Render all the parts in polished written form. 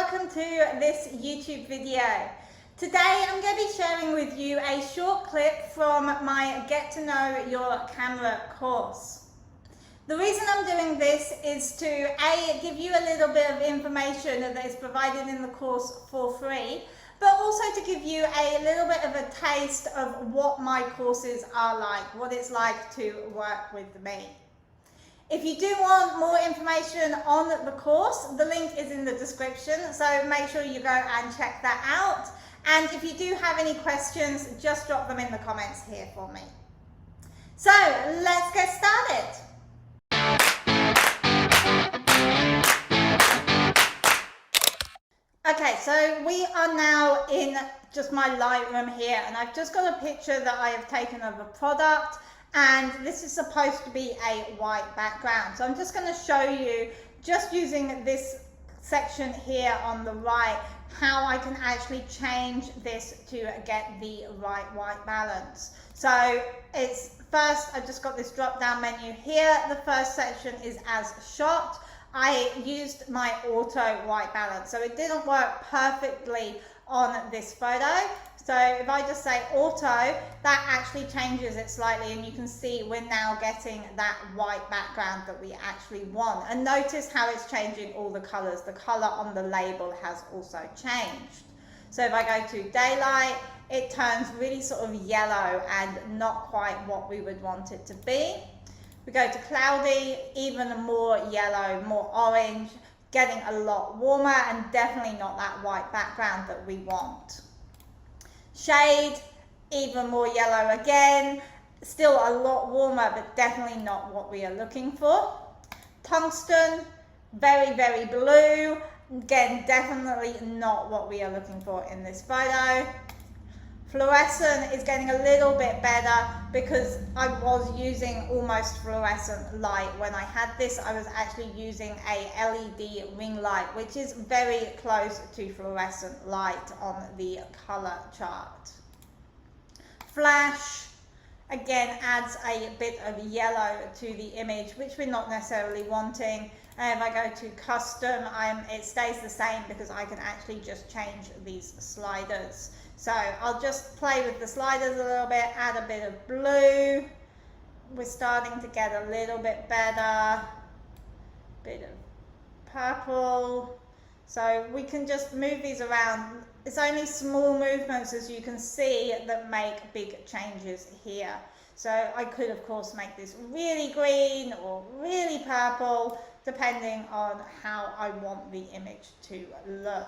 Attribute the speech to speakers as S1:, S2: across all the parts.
S1: welcome to this YouTube video. Today I'm going to be sharing with you a short clip from my Get to Know Your Camera course. The reason I'm doing this is to give you a little bit of information that is provided in the course for free, but also to give you a little bit of a taste of what my courses are like, what it's like to work with me. If you do want more information on the course, the link is in the description, so make sure you go and check that out. And if you do have any questions, just drop them in the comments here for me. So let's get started. Okay, so we are now in just my Lightroom here, and I've just got a picture that I have taken of a product. And this is supposed to be a white background. So I'm just going to show you, just using this section here on the right, how I can actually change this to get the right white balance. So it's first, I've just got this drop down menu here. The first section is as shot. I used my auto white balance, so it didn't work perfectly on this photo. So if I just say auto, that actually changes it slightly, and you can see we're now getting that white background that we actually want. And notice how it's changing all the colors. The color on the label has also changed. So if I go to daylight, it turns really sort of yellow and not quite what we would want it to be. We go to cloudy, even more yellow, more orange, getting a lot warmer and definitely not that white background that we want. Shade, even more yellow again, still a lot warmer, but definitely not what we are looking for. Tungsten, very, very blue, again, definitely not what we are looking for in this photo. Fluorescent is getting a little bit better because I was using almost fluorescent light. When I had this, I was actually using a LED ring light, which is very close to fluorescent light on the color chart. Flash, again, adds a bit of yellow to the image, which we're not necessarily wanting. And if I go to custom, it stays the same because I can actually just change these sliders. So I'll just play with the sliders a little bit, add a bit of blue. We're starting to get a little bit better. Bit of purple. So we can just move these around. It's only small movements, as you can see, that make big changes here. So I could, of course, make this really green or really purple, depending on how I want the image to look.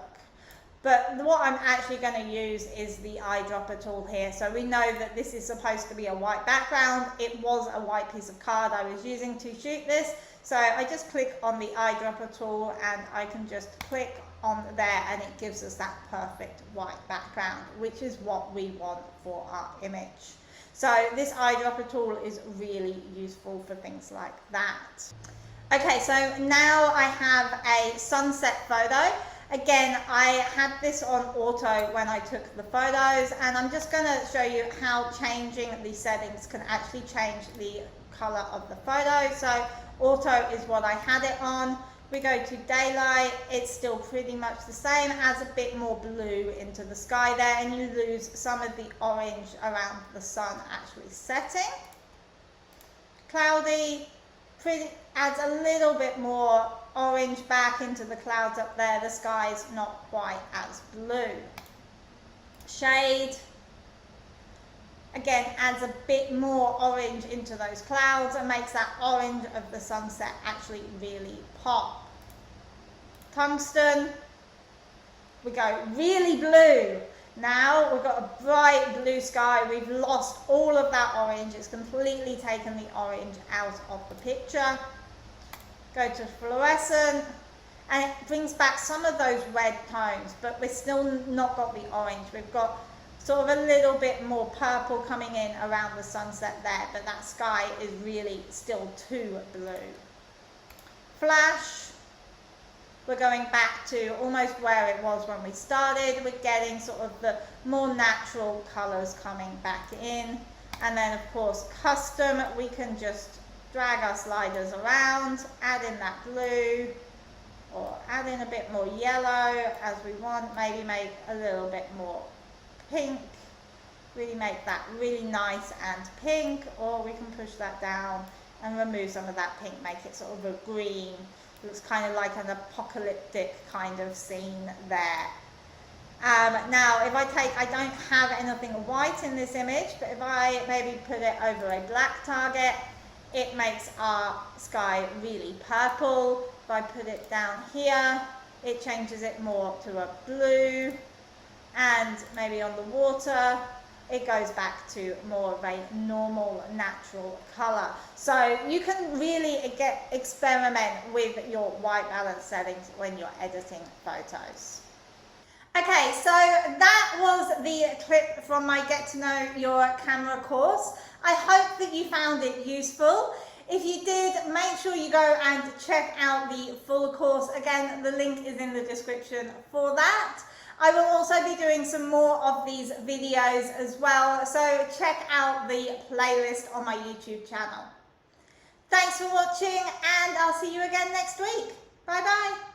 S1: But what I'm actually going to use is the eyedropper tool here. So we know that this is supposed to be a white background. It was a white piece of card I was using to shoot this. So I just click on the eyedropper tool and I can just click on there and it gives us that perfect white background, which is what we want for our image. So this eyedropper tool is really useful for things like that. Okay, so now I have a sunset photo. Again, I had this on auto when I took the photos, and I'm just going to show you how changing these settings can actually change the color of the photo. So auto is what I had it on. We go to daylight, it's still pretty much the same, adds a bit more blue into the sky there, and you lose some of the orange around the sun actually setting. Cloudy, adds a little bit more orange back into the clouds up there. The sky's not quite as blue. Shade, again, adds a bit more orange into those clouds and makes that orange of the sunset actually really pop. Tungsten, we go really blue. Now we've got a bright blue sky. We've lost all of that orange. It's completely taken the orange out of the picture. Go to fluorescent, and it brings back some of those red tones, but we've still not got the orange. We've got sort of a little bit more purple coming in around the sunset there, but that sky is really still too blue. Flash, we're going back to almost where it was when we started. We're getting sort of the more natural colors coming back in. And then, of course, custom, we can just drag our sliders around, add in that blue, or add in a bit more yellow as we want, maybe make a little bit more pink, really make that really nice and pink, or we can push that down and remove some of that pink, make it sort of a green. Looks kind of like an apocalyptic kind of scene there. Now if I don't have anything white in this image, but if I maybe put it over a black target, it makes our sky really purple. If I put it down here, it changes it more to a blue, and maybe on the water, it goes back to more of a normal, natural color. So you can really experiment with your white balance settings when you're editing photos. Okay, so that was the clip from my Get to Know Your Camera course. I hope that you found it useful. If you did, make sure you go and check out the full course. Again, the link is in the description for that. I will also be doing some more of these videos as well, so check out the playlist on my YouTube channel. Thanks for watching, and I'll see you again next week. Bye bye.